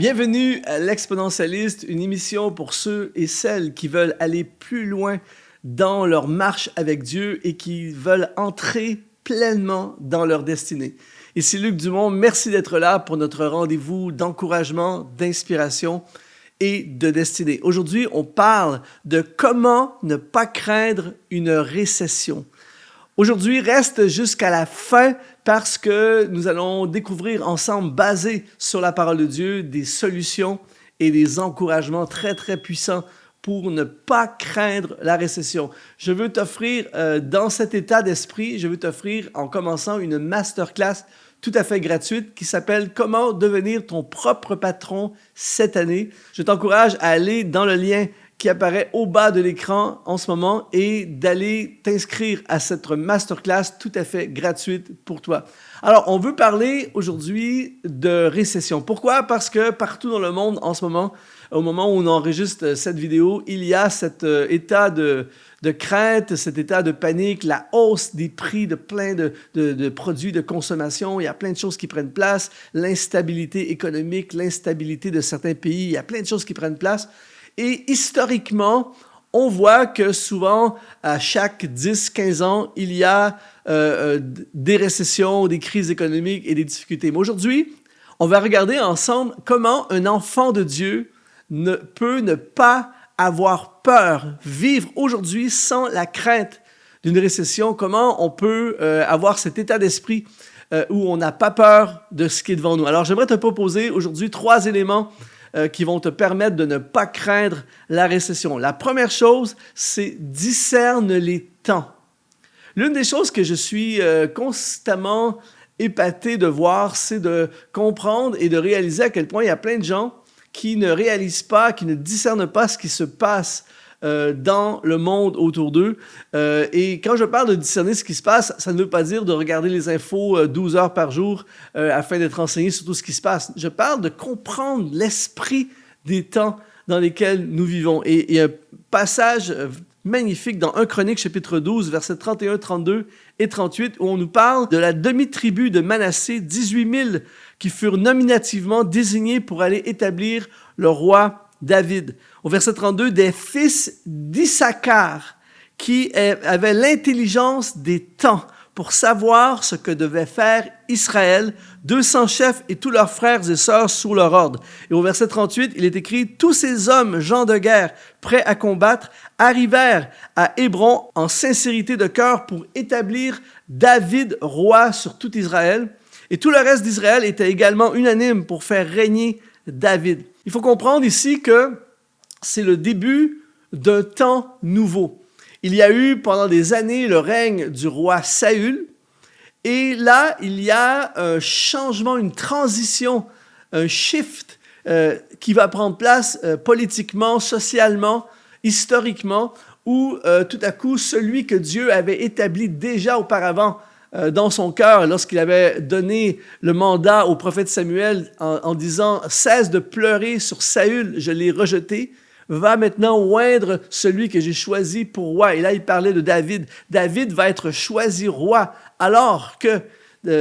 Bienvenue à l'Exponentialiste, une émission pour ceux et celles qui veulent aller plus loin dans leur marche avec Dieu et qui veulent entrer pleinement dans leur destinée. Ici Luc Dumont, merci d'être là pour notre rendez-vous d'encouragement, d'inspiration et de destinée. Aujourd'hui, on parle de comment ne pas craindre une récession. Aujourd'hui, reste jusqu'à la fin parce que nous allons découvrir ensemble, basés sur la parole de Dieu, des solutions et des encouragements très, très puissants pour ne pas craindre la récession. Je veux t'offrir, dans cet état d'esprit, je veux t'offrir en commençant une masterclass tout à fait gratuite qui s'appelle « Comment devenir ton propre patron cette année ». Je t'encourage à aller dans le lien qui apparaît au bas de l'écran en ce moment et d'aller t'inscrire à cette masterclass tout à fait gratuite pour toi. Alors, on veut parler aujourd'hui de récession. Pourquoi? Parce que partout dans le monde en ce moment, au moment où on enregistre cette vidéo, il y a cet état de crainte, cet état de panique, la hausse des prix de plein de produits de consommation. Il y a plein de choses qui prennent place, l'instabilité économique, l'instabilité de certains pays. Il y a plein de choses qui prennent place. Et historiquement, on voit que souvent, à chaque 10-15 ans, il y a des récessions, des crises économiques et des difficultés. Mais aujourd'hui, on va regarder ensemble comment un enfant de Dieu peut ne pas avoir peur, vivre aujourd'hui sans la crainte d'une récession, comment on peut avoir cet état d'esprit où on n'a pas peur de ce qui est devant nous. Alors, j'aimerais te proposer aujourd'hui 3 éléments qui vont te permettre de ne pas craindre la récession. La première chose, c'est discerne les temps. L'une des choses que je suis constamment épaté de voir, c'est de comprendre et de réaliser à quel point il y a plein de gens qui ne réalisent pas, qui ne discernent pas ce qui se passe dans le monde autour d'eux. Et quand je parle de discerner ce qui se passe, ça ne veut pas dire de regarder les infos 12 heures par jour afin d'être renseigné sur tout ce qui se passe. Je parle de comprendre l'esprit des temps dans lesquels nous vivons. Et il y a un passage magnifique dans 1 Chronique, chapitre 12, versets 31, 32 et 38, où on nous parle de la demi-tribu de Manassé, 18 000 qui furent nominativement désignés pour aller établir le roi David. Au verset 32, des fils d'Issachar qui avaient l'intelligence des temps pour savoir ce que devait faire Israël, 200 chefs et tous leurs frères et sœurs sous leur ordre. Et au verset 38, il est écrit « Tous ces hommes, gens de guerre, prêts à combattre, arrivèrent à Hébron en sincérité de cœur pour établir David roi sur tout Israël. Et tout le reste d'Israël était également unanime pour faire régner David. » Il faut comprendre ici que c'est le début d'un temps nouveau. Il y a eu pendant des années le règne du roi Saül, et là, il y a un changement, une transition, un shift qui va prendre place politiquement, socialement, historiquement, où tout à coup, celui que Dieu avait établi déjà auparavant dans son cœur, lorsqu'il avait donné le mandat au prophète Samuel en disant « Cesse de pleurer sur Saül, je l'ai rejeté », va maintenant oindre celui que j'ai choisi pour roi. Et là, il parlait de David. David va être choisi roi alors que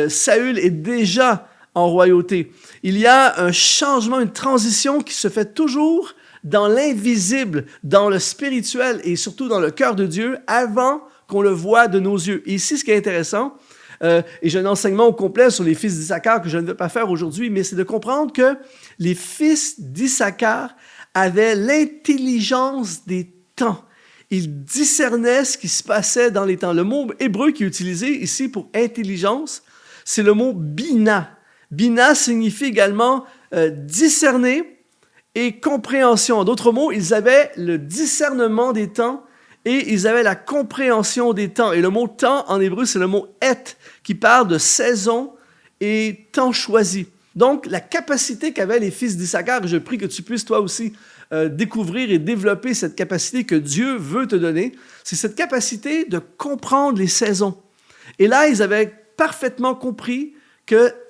Saül est déjà en royauté. Il y a un changement, une transition qui se fait toujours dans l'invisible, dans le spirituel et surtout dans le cœur de Dieu avant qu'on le voit de nos yeux. Et ici, ce qui est intéressant, et j'ai un enseignement au complet sur les fils d'Issachar que je ne vais pas faire aujourd'hui, mais c'est de comprendre que les fils d'Issachar avaient l'intelligence des temps. Ils discernaient ce qui se passait dans les temps. Le mot hébreu qui est utilisé ici pour intelligence, c'est le mot bina. Bina signifie également discerner et compréhension. En d'autres mots, ils avaient le discernement des temps et ils avaient la compréhension des temps. Et le mot temps en hébreu, c'est le mot et qui parle de saison et temps choisi. Donc, la capacité qu'avaient les fils d'Issachar, je prie que tu puisses toi aussi découvrir et développer cette capacité que Dieu veut te donner, c'est cette capacité de comprendre les saisons. Et là, ils avaient parfaitement compris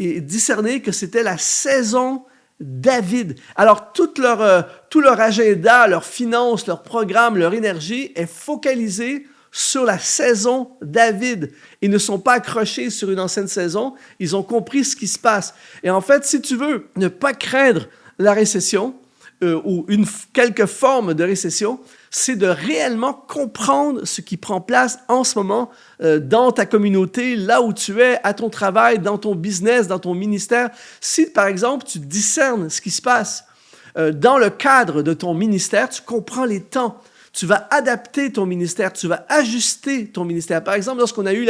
et discerné que c'était la saison David. Alors, tout leur agenda, leurs finances, leur programme, leur énergie est focalisé sur la saison David. Ils ne sont pas accrochés sur une ancienne saison. Ils ont compris ce qui se passe. Et en fait, si tu veux ne pas craindre la récession ou quelque forme de récession, c'est de réellement comprendre ce qui prend place en ce moment dans ta communauté, là où tu es, à ton travail, dans ton business, dans ton ministère. Si, par exemple, tu discernes ce qui se passe dans le cadre de ton ministère, tu comprends les temps. Tu vas adapter ton ministère, tu vas ajuster ton ministère. Par exemple, lorsqu'on a eu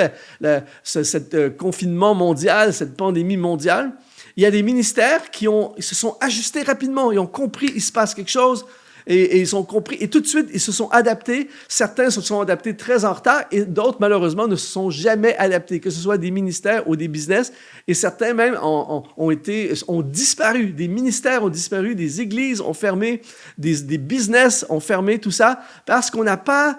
ce confinement mondial, cette pandémie mondiale, il y a des ministères qui se sont ajustés rapidement. Ils ont compris qu'il se passe quelque chose et ils ont compris. Et tout de suite, ils se sont adaptés. Certains se sont adaptés très en retard et d'autres, malheureusement, ne se sont jamais adaptés, que ce soit des ministères ou des business. Et certains même ont disparu. Des ministères ont disparu, des églises ont fermé, des business ont fermé, tout ça, parce qu'on n'a pas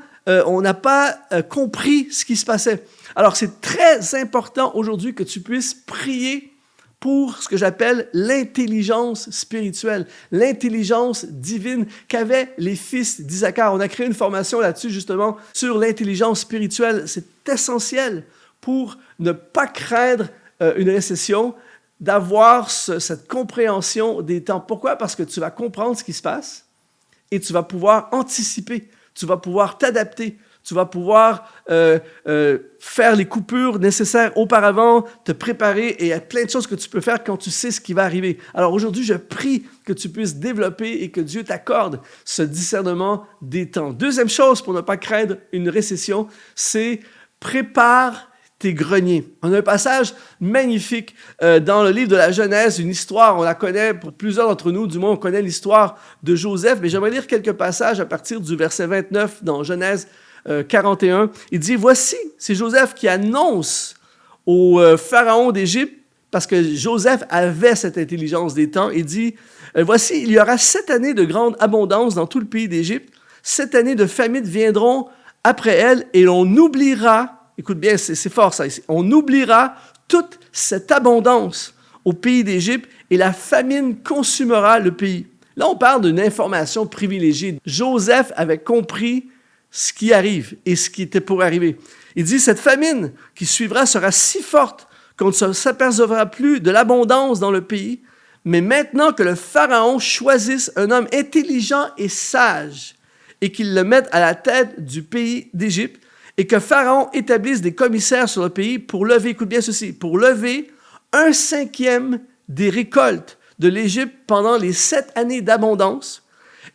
compris ce qui se passait. Alors, c'est très important aujourd'hui que tu puisses prier pour ce que j'appelle l'intelligence spirituelle, l'intelligence divine qu'avaient les fils d'Isaacar. On a créé une formation là-dessus, justement, sur l'intelligence spirituelle. C'est essentiel pour ne pas craindre une récession, d'avoir cette compréhension des temps. Pourquoi? Parce que tu vas comprendre ce qui se passe et tu vas pouvoir anticiper, tu vas pouvoir t'adapter. Tu vas pouvoir faire les coupures nécessaires auparavant, te préparer, et il y a plein de choses que tu peux faire quand tu sais ce qui va arriver. Alors aujourd'hui, je prie que tu puisses développer et que Dieu t'accorde ce discernement des temps. Deuxième chose pour ne pas craindre une récession, c'est prépare tes greniers. On a un passage magnifique dans le livre de la Genèse, une histoire, on la connaît pour plusieurs d'entre nous, du moins on connaît l'histoire de Joseph, mais j'aimerais lire quelques passages à partir du verset 29 dans Genèse 41, il dit, voici, c'est Joseph qui annonce au pharaon d'Égypte, parce que Joseph avait cette intelligence des temps, il dit, voici, il y aura 7 années de grande abondance dans tout le pays d'Égypte, 7 années de famine viendront après elles, et l'on oubliera, écoute bien, c'est fort ça ici, on oubliera toute cette abondance au pays d'Égypte, et la famine consumera le pays. Là, on parle d'une information privilégiée. Joseph avait compris ce qui arrive et ce qui était pour arriver. Il dit, cette famine qui suivra sera si forte qu'on ne s'apercevra plus de l'abondance dans le pays, mais maintenant que le Pharaon choisisse un homme intelligent et sage et qu'il le mette à la tête du pays d'Égypte et que Pharaon établisse des commissaires sur le pays pour lever, écoute bien ceci, pour lever 1/5 des récoltes de l'Égypte pendant les 7 années d'abondance,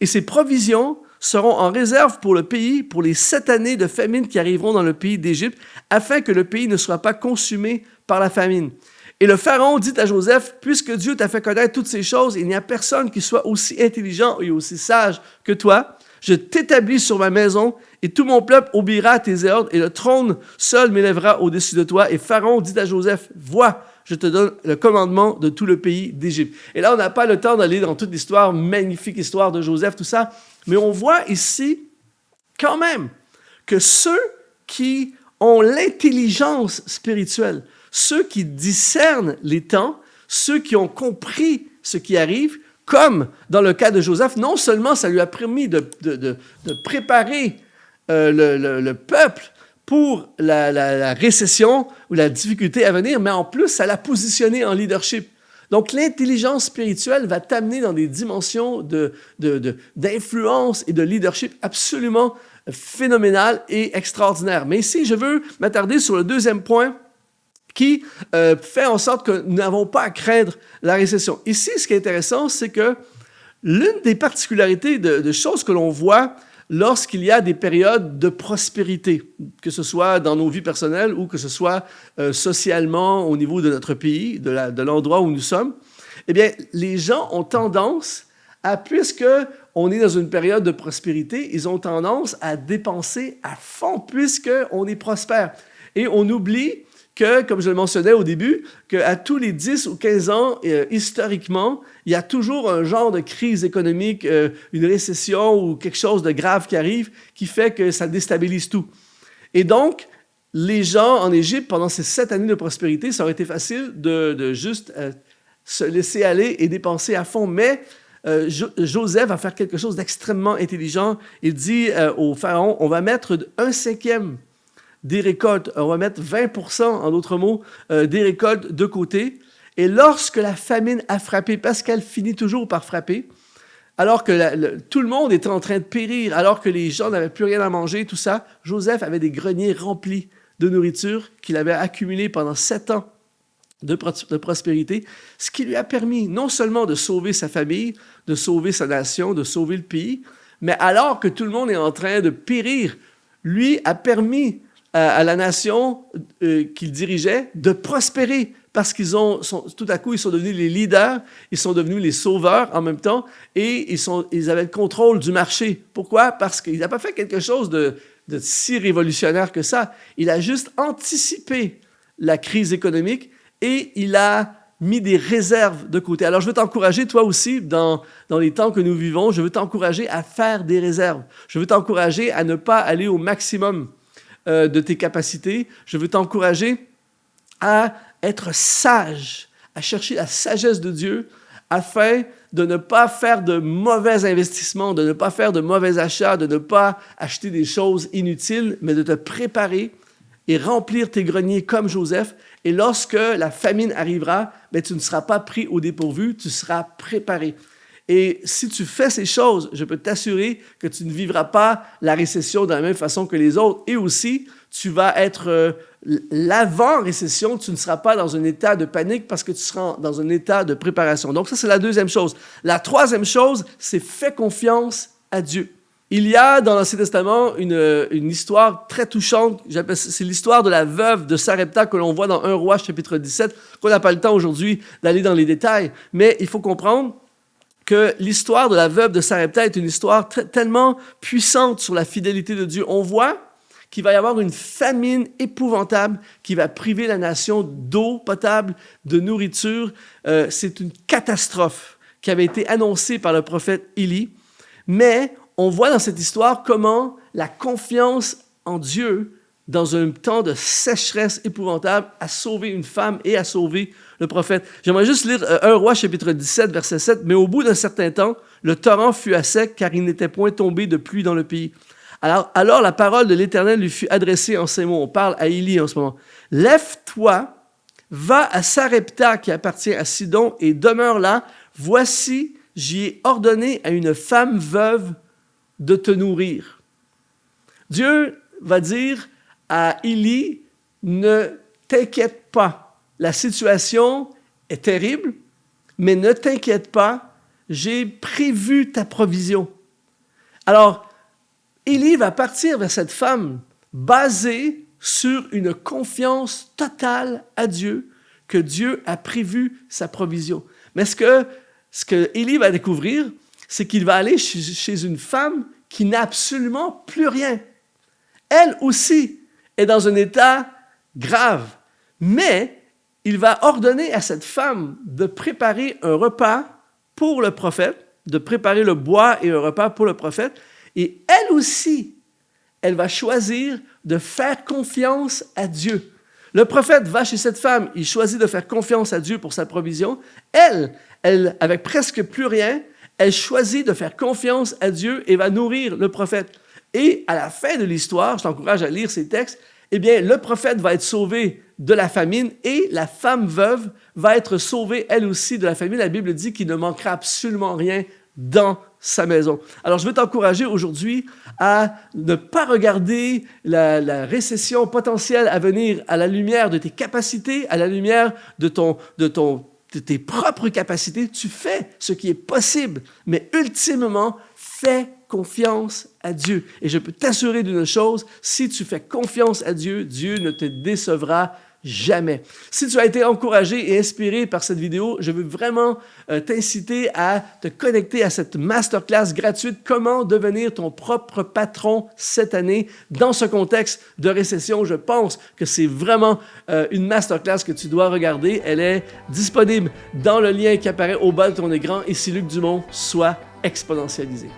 et ses provisions seront en réserve pour le pays pour les 7 années de famine qui arriveront dans le pays d'Égypte, afin que le pays ne soit pas consumé par la famine. Et le Pharaon dit à Joseph, puisque Dieu t'a fait connaître toutes ces choses, il n'y a personne qui soit aussi intelligent et aussi sage que toi. Je t'établis sur ma maison et tout mon peuple obéira à tes ordres et le trône seul m'élèvera au-dessus de toi. Et Pharaon dit à Joseph, vois, je te donne le commandement de tout le pays d'Égypte. Et là, on n'a pas le temps d'aller dans toute l'histoire, magnifique histoire de Joseph, tout ça. Mais on voit ici, quand même, que ceux qui ont l'intelligence spirituelle, ceux qui discernent les temps, ceux qui ont compris ce qui arrive, comme dans le cas de Joseph, non seulement ça lui a permis de préparer le peuple pour la récession ou la difficulté à venir, mais en plus, ça l'a positionné en leadership. Donc, l'intelligence spirituelle va t'amener dans des dimensions d'influence et de leadership absolument phénoménales et extraordinaires. Mais ici, je veux m'attarder sur le deuxième point qui fait en sorte que nous n'avons pas à craindre la récession. Ici, ce qui est intéressant, c'est que l'une des particularités de choses que l'on voit lorsqu'il y a des périodes de prospérité, que ce soit dans nos vies personnelles ou que ce soit socialement au niveau de notre pays, de l'endroit où nous sommes, eh bien, les gens ont tendance à, puisqu'on est dans une période de prospérité, ils ont tendance à dépenser à fond puisqu'on est prospère. Et on oublie que, comme je le mentionnais au début, qu'à tous les 10 ou 15 ans, historiquement, il y a toujours un genre de crise économique, une récession ou quelque chose de grave qui arrive, qui fait que ça déstabilise tout. Et donc, les gens en Égypte, pendant ces 7 années de prospérité, ça aurait été facile de juste se laisser aller et dépenser à fond. Mais Joseph va faire quelque chose d'extrêmement intelligent. Il dit au Pharaon, on va mettre 1/5 des récoltes, on va mettre 20%, en d'autres mots, des récoltes de côté, Et lorsque la famine a frappé, parce qu'elle finit toujours par frapper, alors que tout le monde était en train de périr, alors que les gens n'avaient plus rien à manger, tout ça, Joseph avait des greniers remplis de nourriture qu'il avait accumulé pendant 7 ans de prospérité, ce qui lui a permis non seulement de sauver sa famille, de sauver sa nation, de sauver le pays, mais alors que tout le monde est en train de périr, lui a permis à la nation qu'il dirigeait de prospérer parce tout à coup, ils sont devenus les leaders, ils sont devenus les sauveurs en même temps et ils avaient le contrôle du marché. Pourquoi? Parce qu'il n'a pas fait quelque chose de si révolutionnaire que ça. Il a juste anticipé la crise économique et il a mis des réserves de côté. Alors, je veux t'encourager, toi aussi, dans les temps que nous vivons, je veux t'encourager à faire des réserves. Je veux t'encourager à ne pas aller au maximum de tes capacités. Je veux t'encourager à être sage, à chercher la sagesse de Dieu afin de ne pas faire de mauvais investissements, de ne pas faire de mauvais achats, de ne pas acheter des choses inutiles, mais de te préparer et remplir tes greniers comme Joseph. Et lorsque la famine arrivera, ben, tu ne seras pas pris au dépourvu, tu seras préparé. Et si tu fais ces choses, je peux t'assurer que tu ne vivras pas la récession de la même façon que les autres. Et aussi, tu vas être l'avant-récession, tu ne seras pas dans un état de panique parce que tu seras dans un état de préparation. Donc ça, c'est la deuxième chose. La troisième chose, c'est fais confiance à Dieu. Il y a dans l'Ancien Testament une histoire très touchante, c'est l'histoire de la veuve de Sarepta que l'on voit dans 1 Roi chapitre 17, qu'on n'a pas le temps aujourd'hui d'aller dans les détails, mais il faut comprendre que l'histoire de la veuve de Sarepta est une histoire tellement puissante sur la fidélité de Dieu. On voit qu'il va y avoir une famine épouvantable qui va priver la nation d'eau potable, de nourriture. C'est une catastrophe qui avait été annoncée par le prophète Élie, mais on voit dans cette histoire comment la confiance en Dieu, dans un temps de sécheresse épouvantable, a sauvé une femme et a sauvé le prophète. J'aimerais juste lire 1 Roi, chapitre 17, verset 7. « Mais au bout d'un certain temps, le torrent fut à sec, car il n'était point tombé de pluie dans le pays. Alors la parole de l'Éternel lui fut adressée en ces mots. » On parle à Élie en ce moment. « Lève-toi, va à Sarepta, qui appartient à Sidon, et demeure là. Voici, j'y ai ordonné à une femme veuve de te nourrir. » Dieu va dire à Élie, ne t'inquiète pas, la situation est terrible, mais ne t'inquiète pas, j'ai prévu ta provision. Alors, Élie va partir vers cette femme basée sur une confiance totale à Dieu, que Dieu a prévu sa provision. Mais ce que Élie va découvrir, c'est qu'il va aller chez une femme qui n'a absolument plus rien. Elle aussi est dans un état grave. Mais il va ordonner à cette femme de préparer un repas pour le prophète, de préparer le bois et un repas pour le prophète. Et elle aussi, elle va choisir de faire confiance à Dieu. Le prophète va chez cette femme, il choisit de faire confiance à Dieu pour sa provision. Elle, avec presque plus rien, elle choisit de faire confiance à Dieu et va nourrir le prophète. Et à la fin de l'histoire, je t'encourage à lire ces textes, eh bien, le prophète va être sauvé de la famine et la femme veuve va être sauvée, elle aussi, de la famine. La Bible dit qu'il ne manquera absolument rien dans sa maison. Alors, je veux t'encourager aujourd'hui à ne pas regarder la récession potentielle à venir à la lumière de tes capacités, à la lumière de tes propres capacités. Tu fais ce qui est possible, mais ultimement, fais confiance à Dieu. Et je peux t'assurer d'une chose, si tu fais confiance à Dieu, Dieu ne te décevra jamais. Si tu as été encouragé et inspiré par cette vidéo, je veux vraiment t'inciter à te connecter à cette masterclass gratuite, comment devenir ton propre patron cette année. Dans ce contexte de récession, je pense que c'est vraiment une masterclass que tu dois regarder. Elle est disponible dans le lien qui apparaît au bas de ton écran. Ici Luc Dumont, sois exponentialisé.